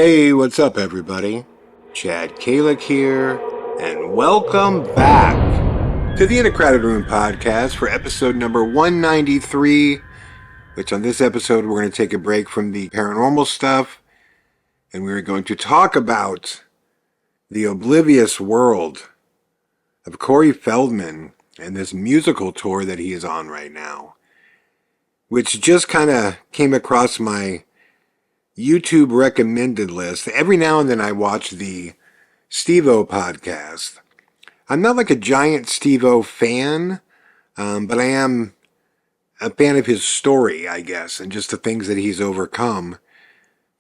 Hey, what's up everybody? Chad Kalick here, and welcome back to the In a Crowded Room podcast for episode number 193, which on this episode we're going to take a break from the paranormal stuff, and we're going to talk about the oblivious world of Corey Feldman and this musical tour that he is on right now, which just kind of came across my YouTube recommended list. Every now and then I watch the Steve-O podcast. I'm not like a giant Steve-O fan, but I am a fan of his story, I guess, and just the things that he's overcome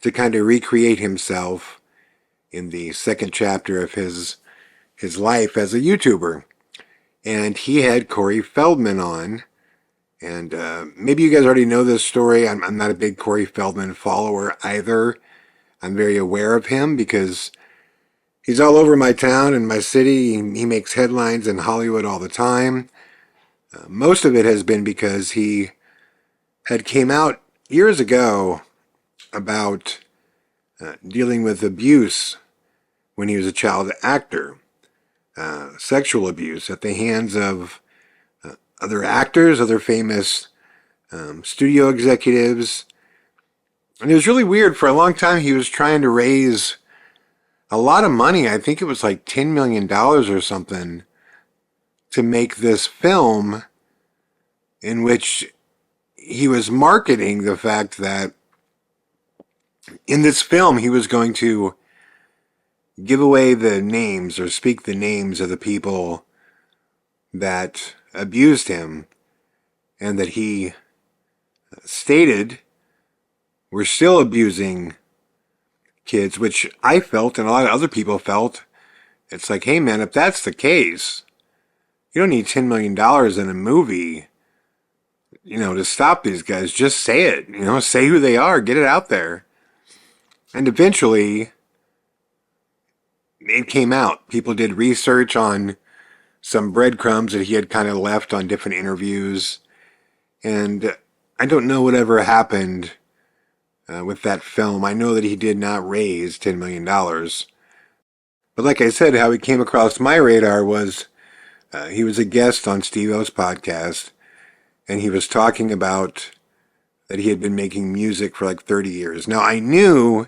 to kind of recreate himself in the second chapter of his life as a YouTuber. And he had Corey Feldman on. And maybe you guys already know this story. I'm not a big Corey Feldman follower either. I'm very aware of him because he's all over my town and my city. He makes headlines in Hollywood all the time. Most of it has been because he had came out years ago about dealing with abuse when he was a child actor. Sexual abuse at the hands of other actors, other famous studio executives. And it was really weird. For a long time, he was trying to raise a lot of money. I think it was like $10 million or something to make this film in which he was marketing the fact that in this film, he was going to give away the names or speak the names of the people that abused him and that he stated were still abusing kids, which I felt and a lot of other people felt. It's like, hey man, if that's the case, you don't need $10 million in a movie, to stop these guys. Just say it, say who they are, get it out there. And eventually it came out. People did research on some breadcrumbs that he had kind of left on different interviews. And I don't know whatever happened with that film. I know that he did not raise $10 million. But like I said, how he came across my radar was he was a guest on Steve-O's podcast, and he was talking about that he had been making music for like 30 years. Now, I knew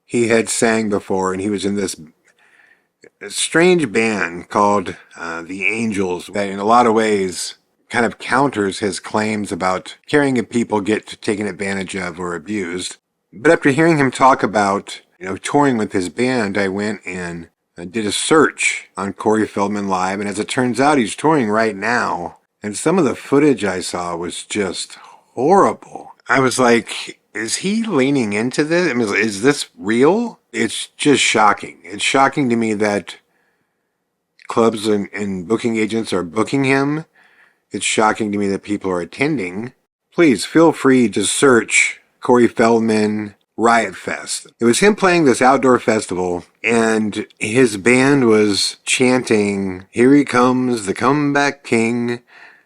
he had sang before, and he was in this strange band called The Angels that in a lot of ways kind of counters his claims about caring if people get taken advantage of or abused. But after hearing him talk about touring with his band, I went and did a search on Corey Feldman Live, and as it turns out, he's touring right now. And some of the footage I saw was just horrible. I was like, is he leaning into this? I mean, is this real? It's just shocking. It's shocking to me that clubs and booking agents are booking him. It's shocking to me that people are attending. Please feel free to search Corey Feldman Riot Fest. It was him playing this outdoor festival, and his band was chanting, "Here he comes, the comeback king.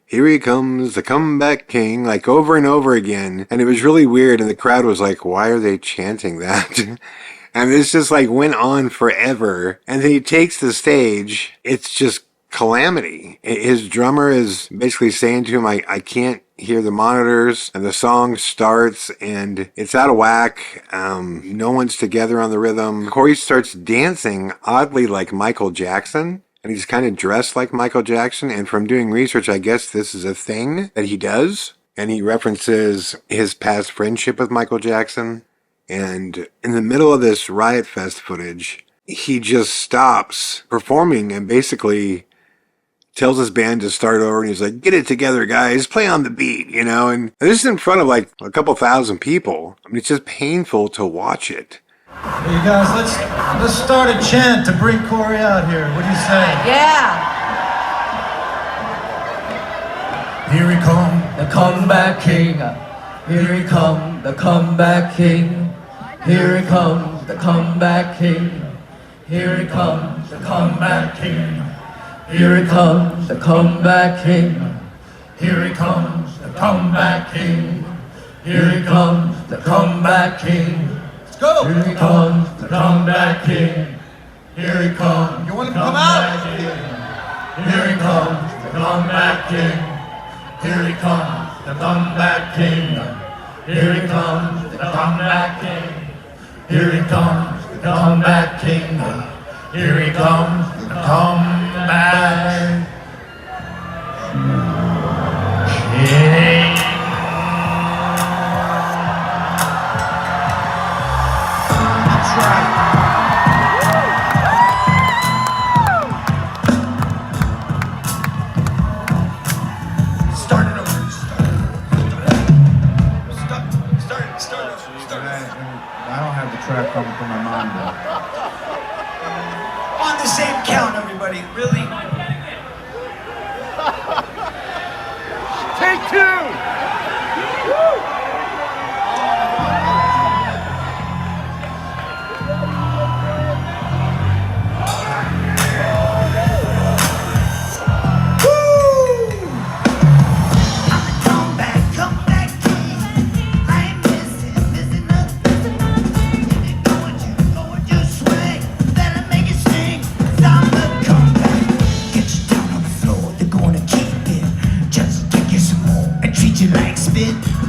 Here he comes, the comeback king," like over and over again. And it was really weird, and the crowd was like, why are they chanting that? And this just like went on forever. And then he takes the stage. It's just calamity. His drummer is basically saying to him, I can't hear the monitors. And the song starts and it's out of whack. No one's together on the rhythm. Corey starts dancing oddly like Michael Jackson. And he's kind of dressed like Michael Jackson. And from doing research, I guess this is a thing that he does. And he references his past friendship with Michael Jackson. And in the middle of this Riot Fest footage, he just stops performing and basically tells his band to start over. And he's like, get it together, guys. Play on the beat, And this is in front of like a couple thousand people. I mean, it's just painful to watch it. Hey, you guys, let's start a chant to bring Corey out here. What do you say? Yeah. Here he come, The comeback king. Here he come, the comeback king. Here he comes, the comeback king. Here he comes, the comeback king. Here he comes, the comeback king. Here he comes, the comeback king. Here he comes, the comeback king. Go! Here he comes, the comeback king. Here he comes. You want to come out? Here he comes, the comeback king. Here he comes, the comeback king. Here he comes, the comeback king. Here he comes, the comeback king. Here he comes, the comeback king. I don't have the track coming from my mind though. On the same count, everybody. Really? Take two!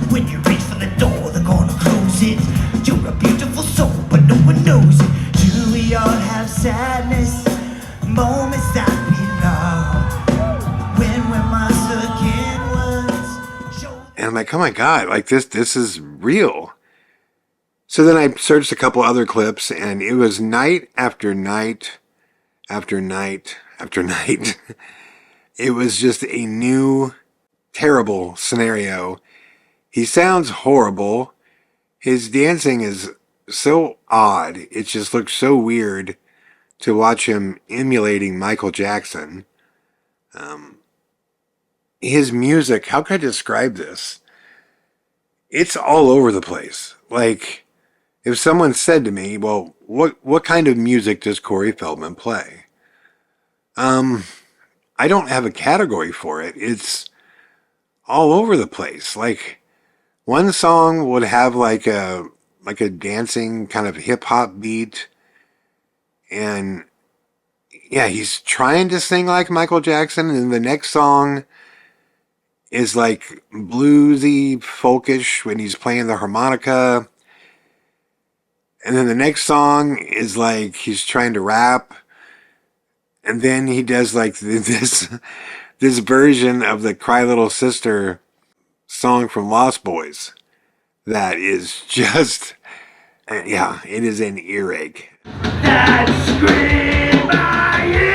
When you reach for the door, they're gonna close it. You're a beautiful soul, but no one knows it. Do we all have sadness? Moments that we love. When we're again was. And I'm like, oh my God, like this is real. So then I searched a couple other clips, and it was night after night after night after night. It was just a new, terrible scenario. He sounds horrible. His dancing is so odd. It just looks so weird to watch him emulating Michael Jackson. His music, how can I describe this? It's all over the place. Like, if someone said to me, well, what kind of music does Corey Feldman play? I don't have a category for it. It's all over the place. Like, one song would have like a dancing kind of hip hop beat, and yeah, he's trying to sing like Michael Jackson, and the next song is like bluesy, folkish when he's playing the harmonica, and then the next song is like he's trying to rap, and then he does like this version of the Cry Little Sister song from Lost Boys that is just, yeah, it is an earache. That scream by you.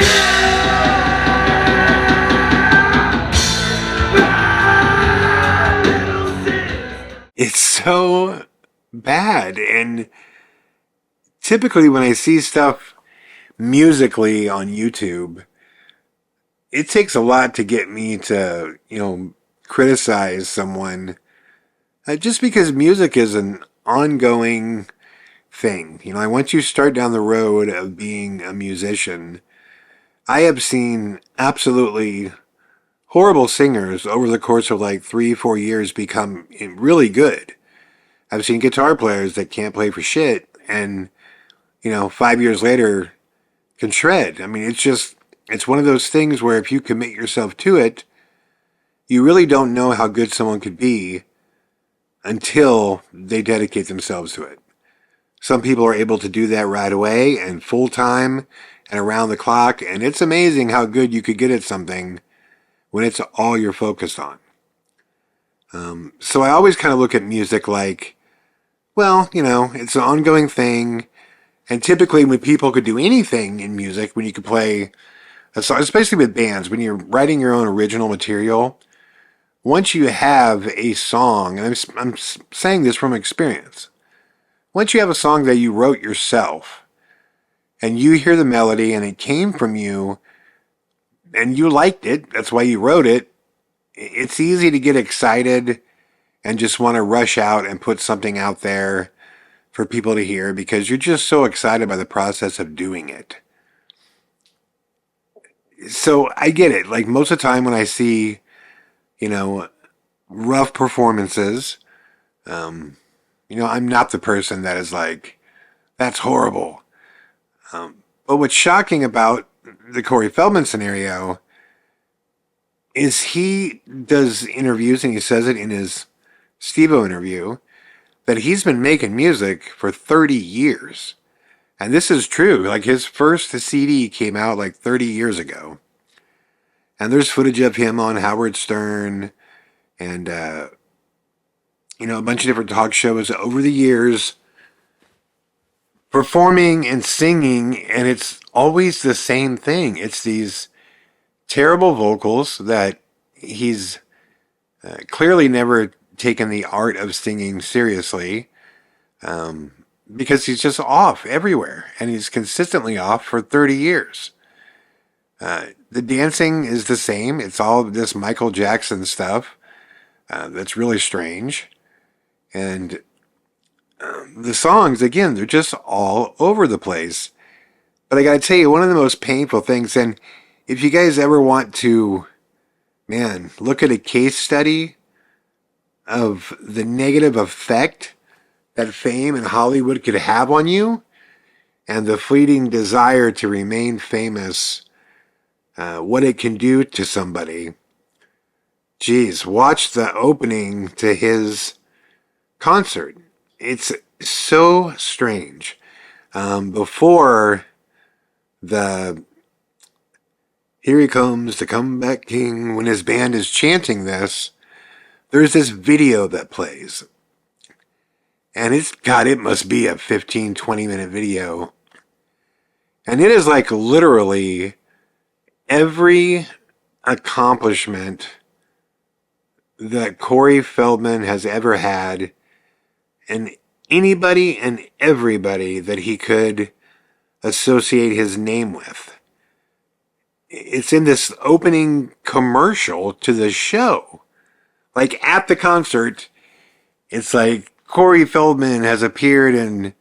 It's so bad, and typically when I see stuff musically on YouTube, it takes a lot to get me to, criticize someone, just because music is an ongoing thing. Once you start down the road of being a musician, I have seen absolutely horrible singers over the course of like 3-4 years become really good. I've seen guitar players that can't play for shit and, 5 years later can shred. I mean, it's one of those things where if you commit yourself to it, you really don't know how good someone could be until they dedicate themselves to it. Some people are able to do that right away and full time and around the clock, and it's amazing how good you could get at something when it's all you're focused on. So I always kind of look at music like, well, it's an ongoing thing, and typically when people could do anything in music, when you could play a song, especially with bands, when you're writing your own original material, once you have a song, and I'm saying this from experience, once you have a song that you wrote yourself, and you hear the melody, and it came from you, and you liked it, that's why you wrote it, it's easy to get excited and just want to rush out and put something out there for people to hear because you're just so excited by the process of doing it. So I get it. Like most of the time when I see, rough performances, I'm not the person that is like, That's horrible. But what's shocking about the Corey Feldman scenario is he does interviews, and he says it in his Steve-O interview, that he's been making music for 30 years. And this is true. Like, his first CD came out like 30 years ago. And there's footage of him on Howard Stern and, a bunch of different talk shows over the years, performing and singing, and it's always the same thing. It's these terrible vocals that he's clearly never taken the art of singing seriously, because he's just off everywhere, and he's consistently off for 30 years. The dancing is the same. It's all this Michael Jackson stuff that's really strange. And the songs, again, they're just all over the place. But I got to tell you, one of the most painful things, and if you guys ever want to, look at a case study of the negative effect that fame in Hollywood could have on you, and the fleeting desire to remain famous, what it can do to somebody. Geez, watch the opening to his concert. It's so strange. Before the "Here He Comes, the Comeback King," when his band is chanting this, there's this video that plays. And it must be a 15, 20-minute video. And it is like literally every accomplishment that Corey Feldman has ever had, and anybody and everybody that he could associate his name with. It's in this opening commercial to the show. Like, at the concert, it's like Corey Feldman has appeared in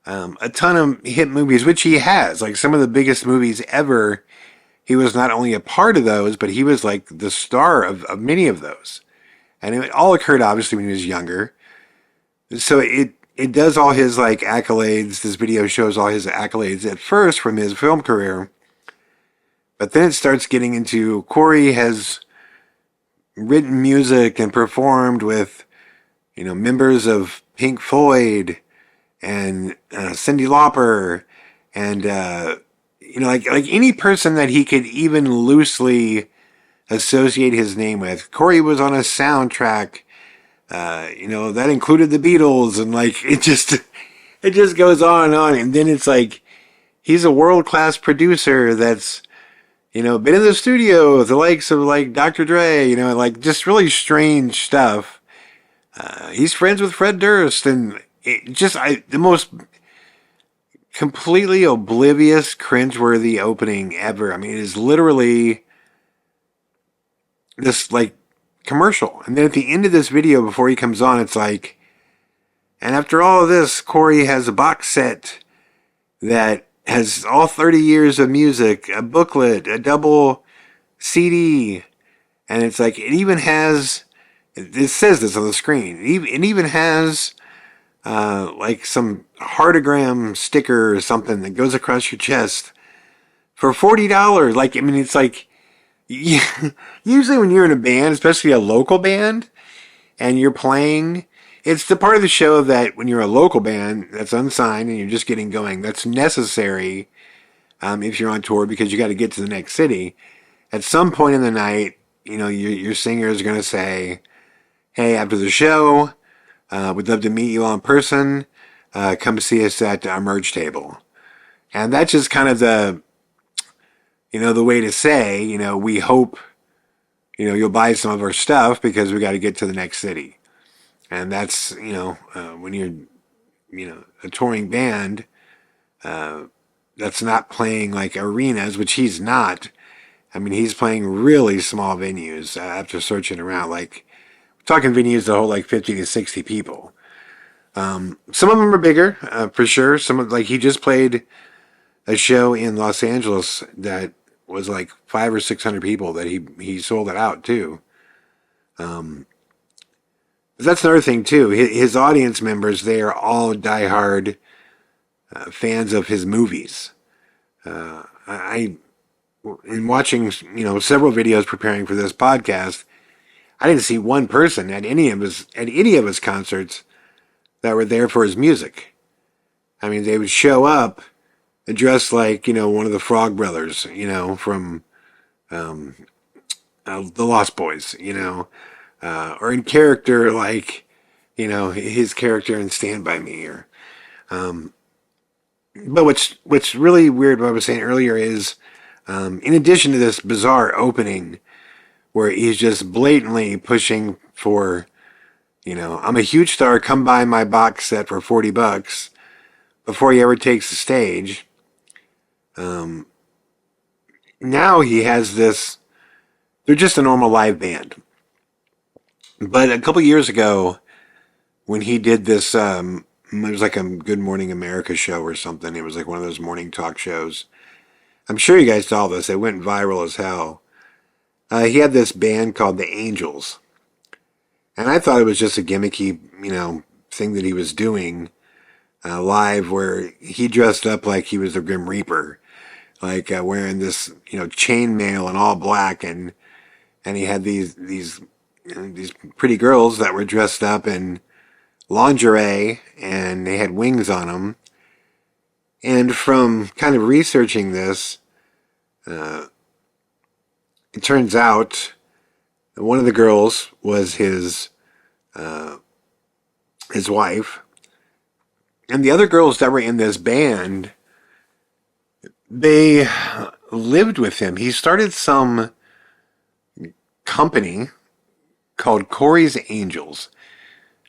a ton of hit movies, which he has. Like, some of the biggest movies ever, he was not only a part of those, but he was like the star of many of those. And it all occurred, obviously, when he was younger. So it does all his, like, accolades. This video shows all his accolades at first from his film career. But then it starts getting into Corey has written music and performed with, members of Pink Floyd and Cyndi Lauper and, like any person that he could even loosely associate his name with. Corey was on a soundtrack, that included the Beatles, and like, it just goes on and on. And then it's like, he's a world-class producer that's, been in the studio with the likes of like Dr. Dre, like just really strange stuff. He's friends with Fred Durst, and the most completely oblivious, cringeworthy opening ever. I mean, it is literally this like commercial. And then at the end of this video, before he comes on, it's like, and after all of this, Corey has a box set that has all 30 years of music, a booklet, a double CD, and it's like, it even has, it says this on the screen, it even has like some heartogram sticker or something that goes across your chest for $40. Like, I mean, it's like, usually when you're in a band, especially a local band, and you're playing, it's the part of the show that when you're a local band that's unsigned and you're just getting going, that's necessary if you're on tour, because you got to get to the next city. At some point in the night, your singer is going to say, "Hey, after the show, we'd love to meet you in person. Come see us at our merge table." And that's just kind of the way to say, we hope, you'll buy some of our stuff because we got to get to the next city. And that's, when you're, a touring band, that's not playing like arenas, which he's not. I mean, he's playing really small venues after searching around. Like, we're talking venues that hold like 50 to 60 people. Some of them are bigger, for sure. Like, he just played a show in Los Angeles that was like 500 or 600 people that he sold it out to. That's another thing too. His audience members, they are all diehard fans of his movies. In watching, several videos preparing for this podcast, I didn't see one person at any of his concerts that were there for his music. I mean, they would show up dressed like, one of the Frog Brothers, from the Lost Boys, or in character like, his character in Stand By Me. But what's really weird, what I was saying earlier, is in addition to this bizarre opening where he's just blatantly pushing for, I'm a huge star, come buy my box set for $40 before he ever takes the stage. Now he has this, they're just a normal live band. But a couple years ago, when he did this, it was like a Good Morning America show or something. It was like one of those morning talk shows. I'm sure you guys saw this. It went viral as hell. He had this band called the Angels. And I thought it was just a gimmicky, thing that he was doing live, where he dressed up like he was the Grim Reaper. Like wearing this, chainmail and all black. And he had these pretty girls that were dressed up in lingerie, and they had wings on them. And from kind of researching this, it turns out that one of the girls was his wife, and the other girls that were in this band, they lived with him. He started some company called Corey's Angels.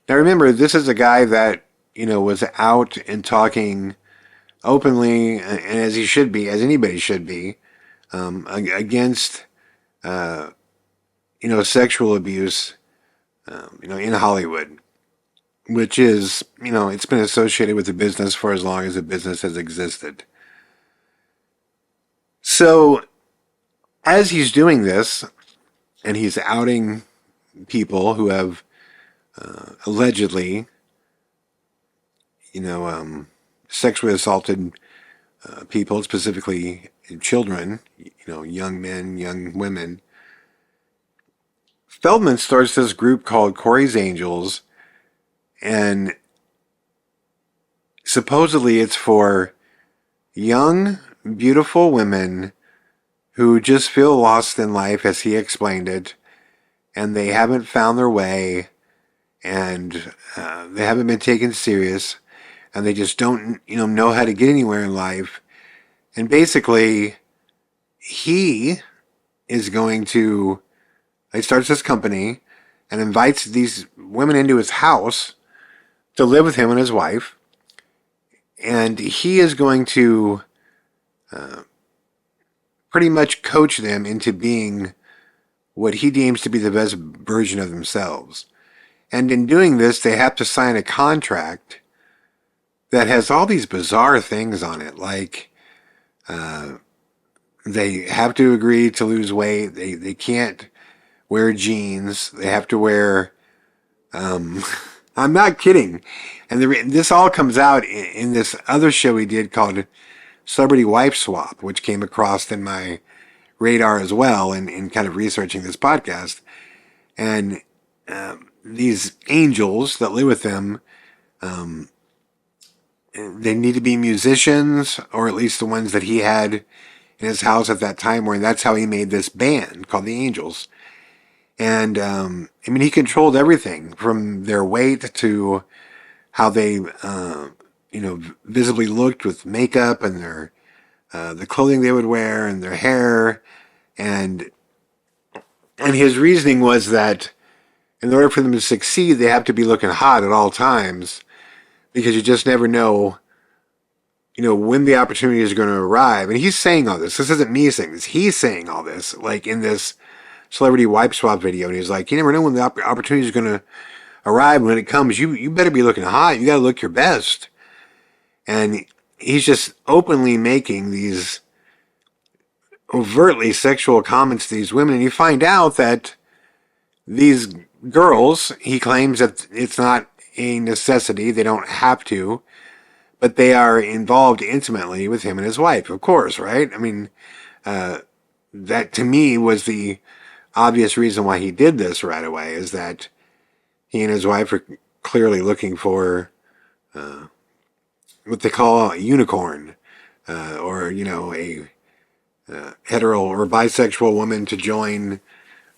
Now remember, this is a guy that, was out and talking openly, and as he should be, as anybody should be, against, sexual abuse, in Hollywood, which is, it's been associated with the business for as long as the business has existed. So, as he's doing this, and he's outing people who have allegedly, sexually assaulted people, specifically children, young men, young women, Feldman starts this group called Corey's Angels, and supposedly it's for young, beautiful women who just feel lost in life, as he explained it, and they haven't found their way, and they haven't been taken serious, and they just don't, know how to get anywhere in life. And basically, he is going to, he starts this company and invites these women into his house to live with him and his wife, and he is going to pretty much coach them into being what he deems to be the best version of themselves. And in doing this, they have to sign a contract that has all these bizarre things on it, like they have to agree to lose weight, they can't wear jeans, they have to wear, I'm not kidding, and this all comes out in this other show he did called Celebrity Wife Swap, which came across in my radar as well in kind of researching this podcast. And these angels that live with him, they need to be musicians, or at least the ones that he had in his house at that time, where that's how he made this band called the Angels. And he controlled everything from their weight to how they visibly looked with makeup, and their the clothing they would wear, and their hair, and his reasoning was that in order for them to succeed, they have to be looking hot at all times, because you just never know, when the opportunity is going to arrive. And he's saying all this. This isn't me saying this. He's saying all this, like in this Celebrity Wipe Swap video. And he's like, you never know when the opportunity is going to arrive. When it comes, you better be looking hot. You got to look your best. And he's just openly making these overtly sexual comments to these women. And you find out that these girls, he claims that it's not a necessity. They don't have to. but they are involved intimately with him and his wife, of course, right? I mean, that to me was the obvious reason why he did this right away, is that he and his wife are clearly looking for what they call a unicorn, or, a hetero or bisexual woman to join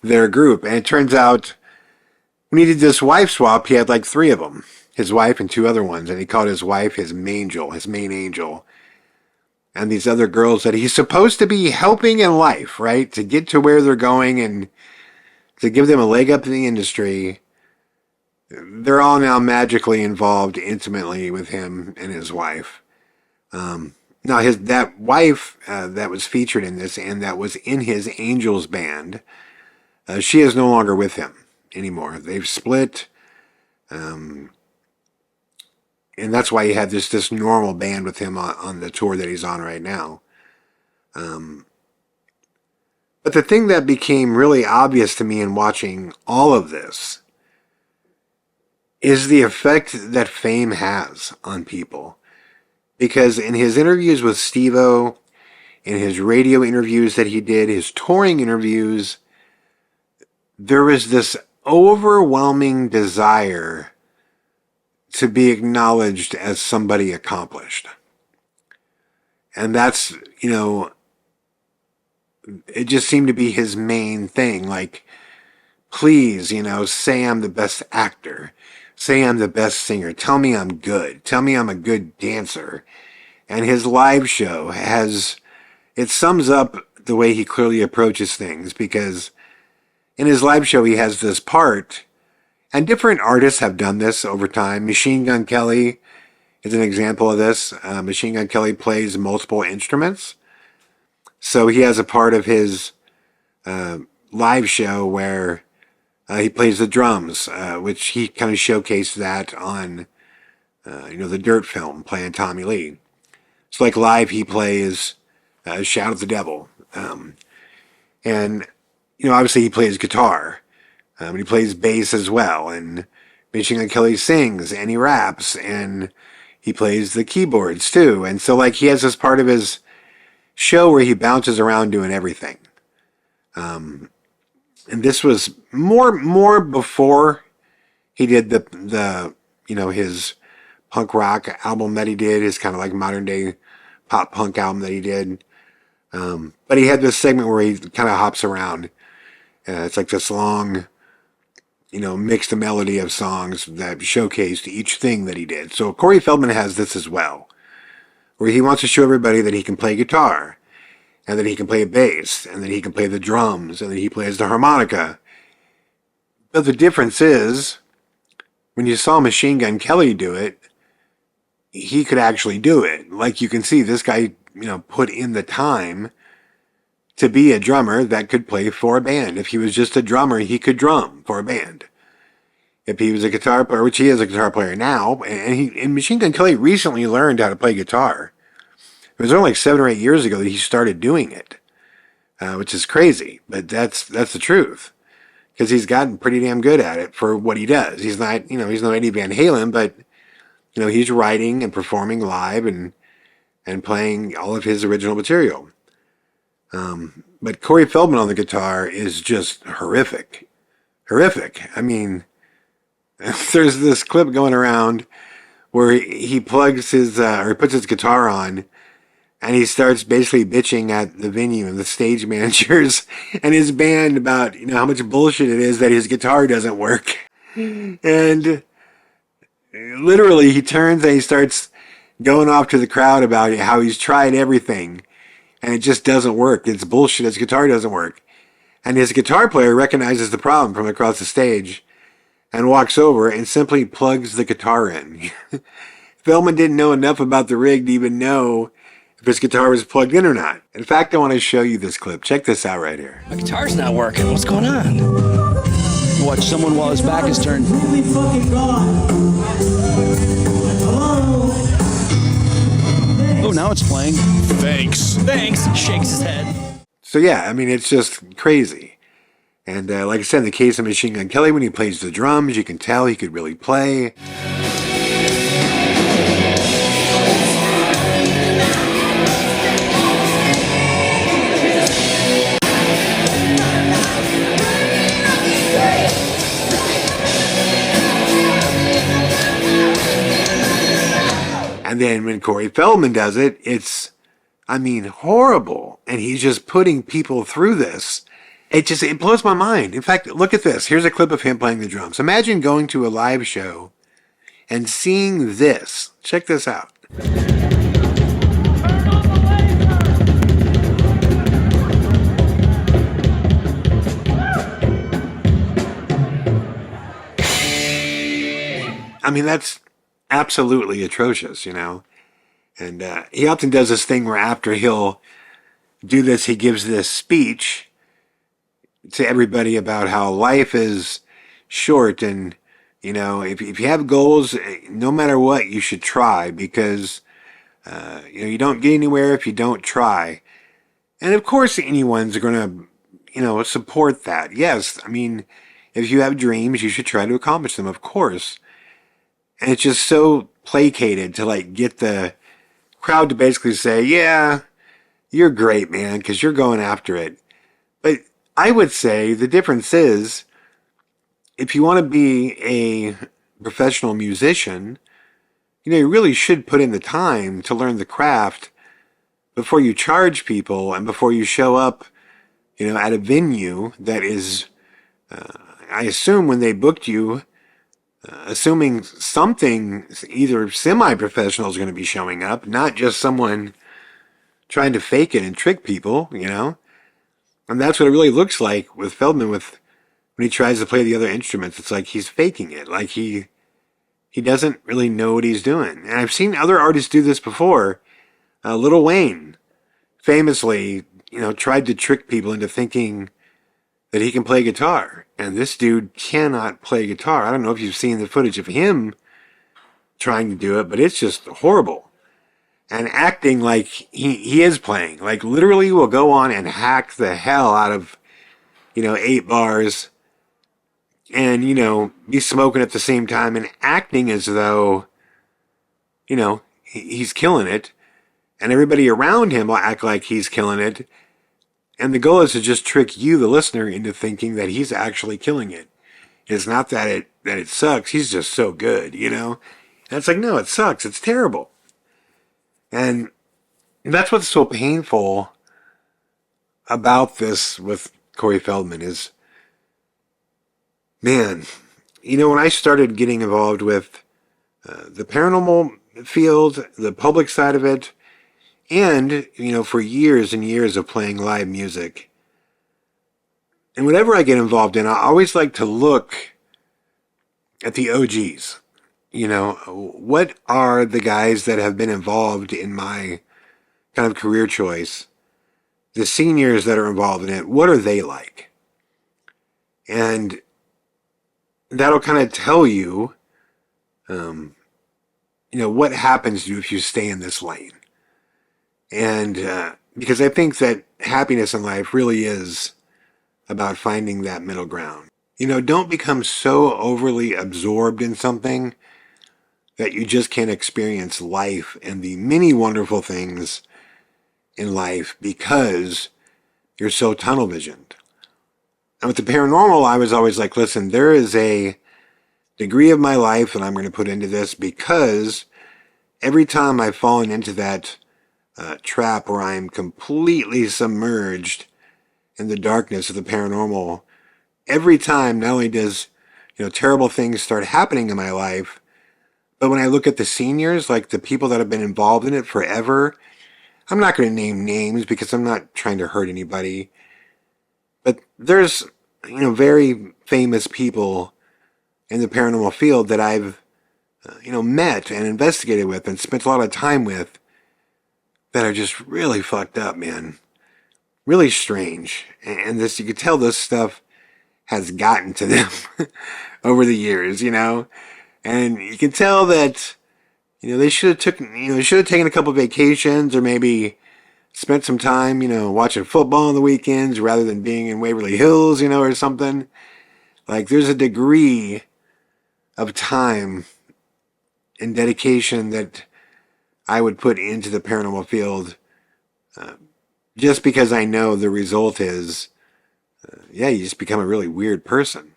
their group. And it turns out when he did this wife swap, he had like 3 of them, his wife and 2 other ones. And he called his wife his main angel. And these other girls that he's supposed to be helping in life, right? To get to where they're going and to give them a leg up in the industry. They're all now magically involved intimately with him and his wife. Now, that wife that was featured in this and that was in his Angels band, she is no longer with him anymore. They've split, and that's why he had this normal band with him on the tour that he's on right now. But the thing that became really obvious to me in watching all of this is the effect that fame has on people. Because in his interviews with Steve-O, in his radio interviews that he did, his touring interviews, there was this overwhelming desire to be acknowledged as somebody accomplished. And that's, it just seemed to be his main thing. Like, please, say I'm the best actor. Say I'm the best singer. Tell me I'm good. Tell me I'm a good dancer. And his live show it sums up the way he clearly approaches things, because in his live show he has this part, and different artists have done this over time. Machine Gun Kelly is an example of this. Machine Gun Kelly plays multiple instruments. So he has a part of his live show where he plays the drums, which he kind of showcased that on, the Dirt film, playing Tommy Lee. So like live, he plays Shout at the Devil. And, obviously he plays guitar. He plays bass as well. And Machine Gun Kelly sings and he raps and he plays the keyboards too. And so like he has this part of his show where he bounces around doing everything. And this was more before he did the his punk rock album that he did, his kind of like modern day pop punk album that he did. But he had this segment where he kind of hops around. It's like this long, mixed melody of songs that showcased each thing that he did. So Corey Feldman has this as well, where he wants to show everybody that he can play guitar, and that he can play bass, and that he can play the drums, and that he plays the harmonica. But the difference is, when you saw Machine Gun Kelly do it, he could actually do it. Like you can see, this guy, put in the time to be a drummer that could play for a band. If he was just a drummer, he could drum for a band. If he was a guitar player, which he is a guitar player now, and Machine Gun Kelly recently learned how to play guitar. It was only like 7 or 8 years ago that he started doing it, which is crazy, but that's the truth, because he's gotten pretty damn good at it for what he does. He's not, he's no Eddie Van Halen, but he's writing and performing live and playing all of his original material. But Corey Feldman on the guitar is just horrific. I mean, there's this clip going around where he plugs his or he puts his guitar on. And he starts basically bitching at the venue and the stage managers and his band about, how much bullshit it is that his guitar doesn't work. And literally he turns and he starts going off to the crowd about how he's tried everything and it just doesn't work. It's bullshit. His guitar doesn't work. And his guitar player recognizes the problem from across the stage and walks over and simply plugs the guitar in. Feldman didn't know enough about the rig to even know if his guitar was plugged in or not. In fact, I want to show you this clip. Check this out right here. My guitar's not working. What's going on? Watch someone while his back is turned. Really fucking gone. Hello? Oh, now it's playing. Thanks. Shakes his head. So yeah, I mean, it's just crazy. And like I said, in the case of Machine Gun Kelly, when he plays the drums, you can tell he could really play. And then when Corey Feldman does it, it's, horrible. And he's just putting people through this. It blows my mind. In fact, look at this. Here's a clip of him playing the drums. Imagine going to a live show and seeing this. Check this out. That's absolutely atrocious, And he often does this thing where after he'll do this, he gives this speech to everybody about how life is short and, if you have goals, no matter what, you should try because, you don't get anywhere if you don't try. And of course anyone's going to, support that. Yes, if you have dreams, you should try to accomplish them, of course. And it's just so placated to get the crowd to basically say, yeah, you're great, man, because you're going after it. But I would say the difference is if you want to be a professional musician, you really should put in the time to learn the craft before you charge people and before you show up, at a venue that is, I assume when they booked you, assuming something either semi-professional is going to be showing up, not just someone trying to fake it and trick people, And that's what it really looks like with Feldman when he tries to play the other instruments. It's like he's faking it. Like he doesn't really know what he's doing. And I've seen other artists do this before. Lil Wayne famously, tried to trick people into thinking that he can play guitar. And this dude cannot play guitar. I don't know if you've seen the footage of him trying to do it, but it's just horrible. And acting like he is playing. Like literally will go on and hack the hell out of, 8 bars and, be smoking at the same time and acting as though, he's killing it. And everybody around him will act like he's killing it. And the goal is to just trick you, the listener, into thinking that he's actually killing it. It's not that it sucks. He's just so good, And it's like, no, it sucks. It's terrible. And that's what's so painful about this with Corey Feldman is, man, when I started getting involved with the paranormal field, the public side of it, and, for years and years of playing live music. And whatever I get involved in, I always like to look at the OGs. What are the guys that have been involved in my kind of career choice? The seniors that are involved in it, what are they like? And that'll kind of tell you, what happens to you if you stay in this lane. And because I think that happiness in life really is about finding that middle ground. Don't become so overly absorbed in something that you just can't experience life and the many wonderful things in life because you're so tunnel visioned. And with the paranormal, I was always like, listen, there is a degree of my life that I'm going to put into this because every time I've fallen into that trap where I'm completely submerged in the darkness of the paranormal, every time not only does terrible things start happening in my life, but when I look at the seniors, like the people that have been involved in it forever, I'm not going to name names because I'm not trying to hurt anybody, but there's very famous people in the paranormal field that I've met and investigated with and spent a lot of time with that are just really fucked up, man. Really strange. And this, you could tell this stuff has gotten to them over the years, And you can tell that, they should have taken a couple of vacations or maybe spent some time, watching football on the weekends rather than being in Waverly Hills, or something. Like there's a degree of time and dedication that I would put into the paranormal field just because I know the result is, you just become a really weird person.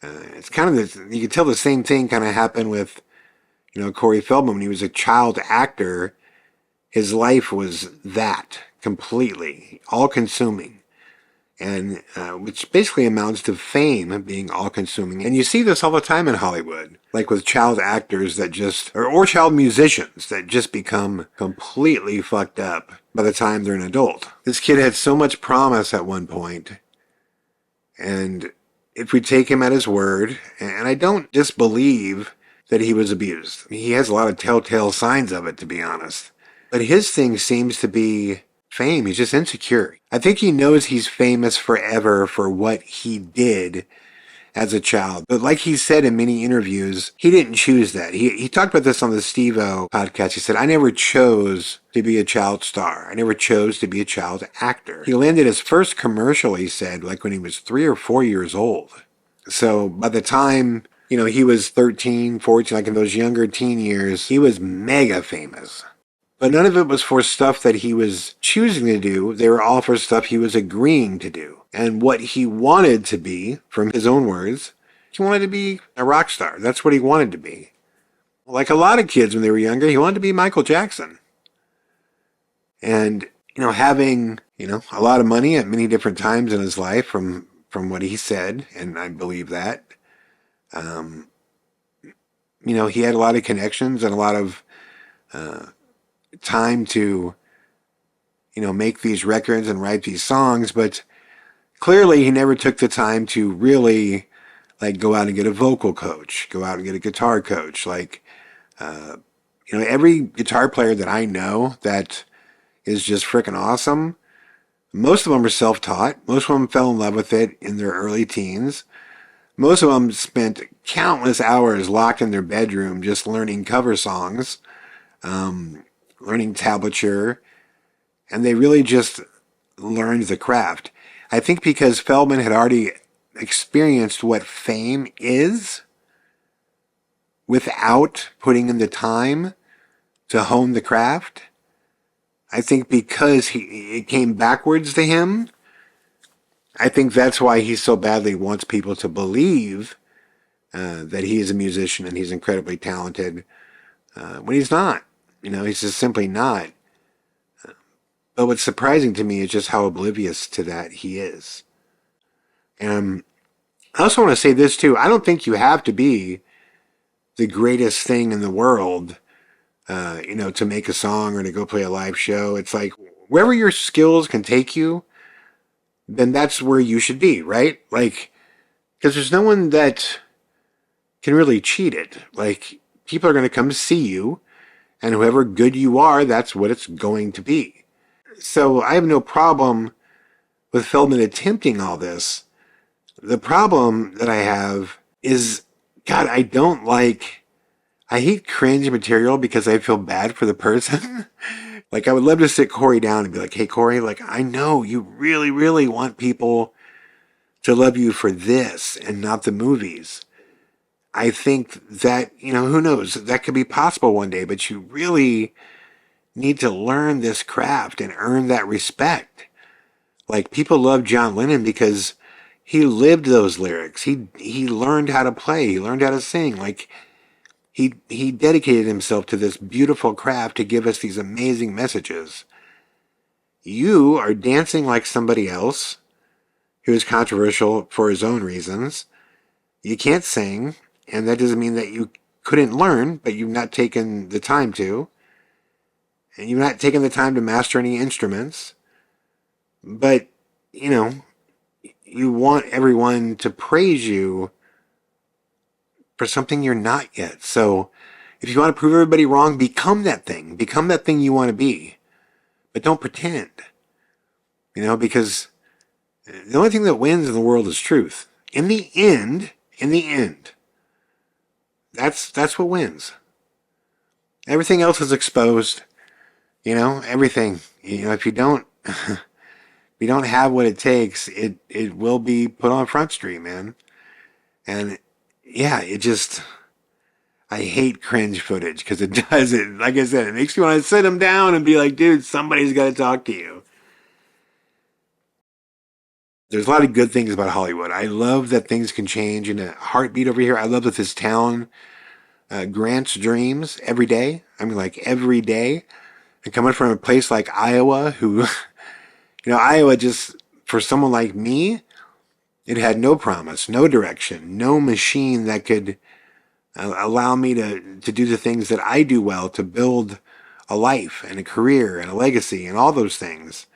It's kind of, you can tell the same thing kind of happened with, Corey Feldman, when he was a child actor, his life was that completely, all-consuming. And which basically amounts to fame being all-consuming. And you see this all the time in Hollywood, like with child actors that or child musicians that just become completely fucked up by the time they're an adult. This kid had so much promise at one point, and if we take him at his word, and I don't disbelieve that he was abused. He has a lot of telltale signs of it, to be honest. But his thing seems to be fame. He's just insecure. I think he knows he's famous forever for what he did as a child. But like he said in many interviews, he didn't choose that. He talked about this on the Steve-O podcast. He said, I never chose to be a child star. I never chose to be a child actor. He landed his first commercial, he said, like when he was 3 or 4 years old. So by the time, he was 13, 14, like in those younger teen years, he was mega famous. But none of it was for stuff that he was choosing to do. They were all for stuff he was agreeing to do. And what he wanted to be, from his own words, he wanted to be a rock star. That's what he wanted to be. Like a lot of kids when they were younger, he wanted to be Michael Jackson. And, having, a lot of money at many different times in his life from what he said, and I believe that, he had a lot of connections and a lot of time to, make these records and write these songs, but clearly he never took the time to really, go out and get a vocal coach, go out and get a guitar coach. Every guitar player that I know that is just freaking awesome, most of them are self-taught. Most of them fell in love with it in their early teens. Most of them spent countless hours locked in their bedroom just learning cover songs, learning tablature, and they really just learned the craft. I think because Feldman had already experienced what fame is without putting in the time to hone the craft. I think because it came backwards to him, I think that's why he so badly wants people to believe that he is a musician and he's incredibly talented, when he's not. He's just simply not. But what's surprising to me is just how oblivious to that he is. And I also want to say this too. I don't think you have to be the greatest thing in the world, to make a song or to go play a live show. It's like wherever your skills can take you, then that's where you should be, right? Because there's no one that can really cheat it. People are going to come to see you, and whoever good you are, that's what it's going to be. So I have no problem with Feldman attempting all this. The problem that I have is, God, I hate cringe material because I feel bad for the person. I would love to sit Corey down and be like, hey, Corey, I know you really, really want people to love you for this and not the movies. I think that, who knows, that could be possible one day, but you really need to learn this craft and earn that respect. People love John Lennon because he lived those lyrics. He learned how to play. He learned how to sing. He dedicated himself to this beautiful craft to give us these amazing messages. You are dancing like somebody else who is controversial for his own reasons. You can't sing, and that doesn't mean that you couldn't learn, but you've not taken the time to. And you've not taken the time to master any instruments. But, you want everyone to praise you for something you're not yet. So if you want to prove everybody wrong, become that thing. Become that thing you want to be. But don't pretend. Because the only thing that wins in the world is truth. In the end, that's what wins. Everything else is exposed. Everything. If you don't have what it takes, it will be put on Front Street, man. And yeah, I hate cringe footage because it does it. Like I said, it makes you want to sit them down and be like, dude, somebody's got to talk to you. There's a lot of good things about Hollywood. I love that things can change in a heartbeat over here. I love that this town grants dreams every day. I mean, like every day. And coming from a place like Iowa, who, Iowa just, for someone like me, it had no promise, no direction, no machine that could allow me to do the things that I do well, to build a life and a career and a legacy and all those things.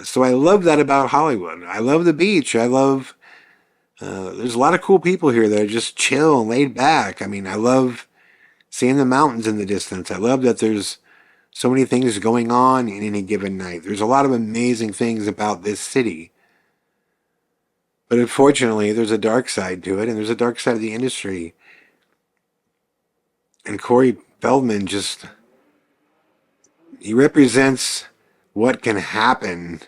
So I love that about Hollywood. I love the beach. I love, there's a lot of cool people here that are just chill and laid back. I mean, I love seeing the mountains in the distance. I love that there's so many things going on in any given night. There's a lot of amazing things about this city. But unfortunately, there's a dark side to it, and there's a dark side of the industry. And Corey Feldman he represents what can happen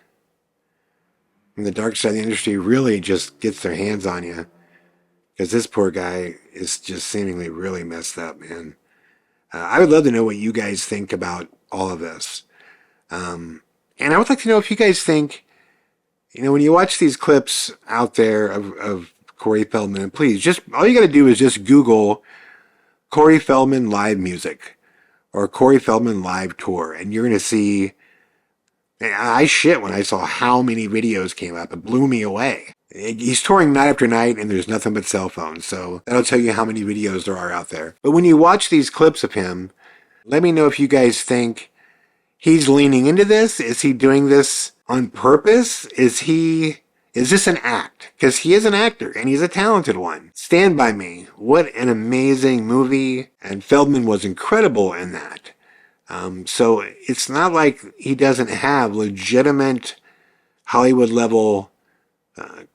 when the dark side of the industry really just gets their hands on you. Because this poor guy is just seemingly really messed up, man. I would love to know what you guys think about all of this. And I would like to know if you guys think, when you watch these clips out there of Corey Feldman, and please, all you got to do is just Google Corey Feldman live music or Corey Feldman live tour, and you're going to see, I shit when I saw how many videos came up. It blew me away. He's touring night after night, and there's nothing but cell phones, so that'll tell you how many videos there are out there. But when you watch these clips of him, let me know if you guys think he's leaning into this. Is he doing this on purpose? Is this an act? Because he is an actor, and he's a talented one. Stand By Me. What an amazing movie, and Feldman was incredible in that. So it's not like he doesn't have legitimate Hollywood-level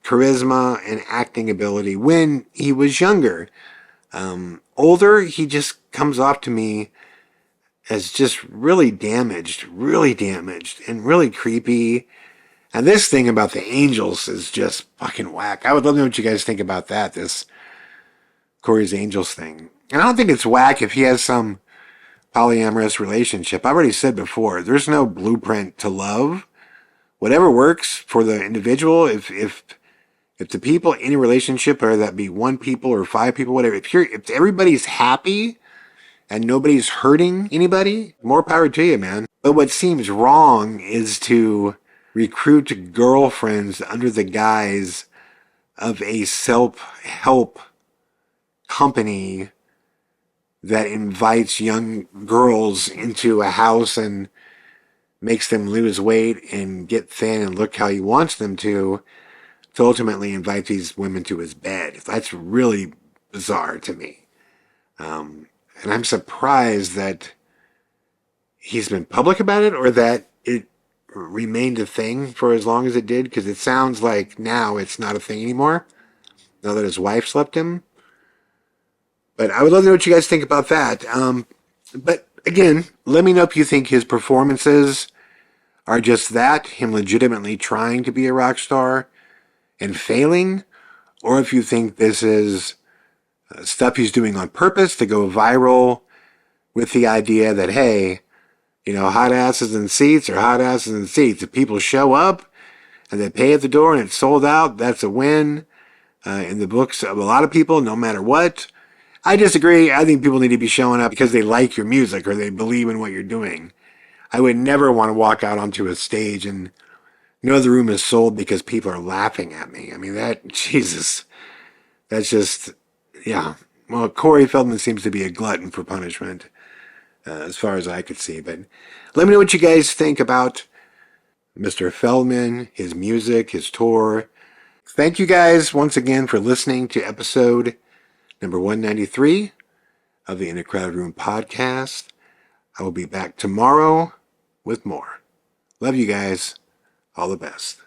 charisma and acting ability when he was younger. Older, he just comes off to me as just really damaged, and really creepy. And this thing about the angels is just fucking whack. I would love to know what you guys think about that, this Corey's Angels thing. And I don't think it's whack if he has some polyamorous relationship. I've already said before, there's no blueprint to love. Whatever works for the individual, if the people in a relationship, or that be one people or five people, whatever, if everybody's happy and nobody's hurting anybody, more power to you, man. But what seems wrong is to recruit girlfriends under the guise of a self-help company that invites young girls into a house and makes them lose weight and get thin and look how he wants them to ultimately invite these women to his bed. That's really bizarre to me. And I'm surprised that he's been public about it, or that it remained a thing for as long as it did, because it sounds like now it's not a thing anymore, now that his wife slept him. But I would love to know what you guys think about that. But again, let me know if you think his performances are just that, him legitimately trying to be a rock star and failing, or if you think this is stuff he's doing on purpose to go viral with the idea that, hey, hot asses in seats are hot asses in seats. If people show up and they pay at the door and it's sold out, that's a win in the books of a lot of people, no matter what. I disagree. I think people need to be showing up because they like your music or they believe in what you're doing. I would never want to walk out onto a stage and know the room is sold because people are laughing at me. I mean, Jesus, that's just, yeah. Well, Corey Feldman seems to be a glutton for punishment, as far as I could see. But let me know what you guys think about Mr. Feldman, his music, his tour. Thank you guys once again for listening to episode number 193 of the In a Crowded Room podcast. I will be back tomorrow with more. Love you guys. All the best.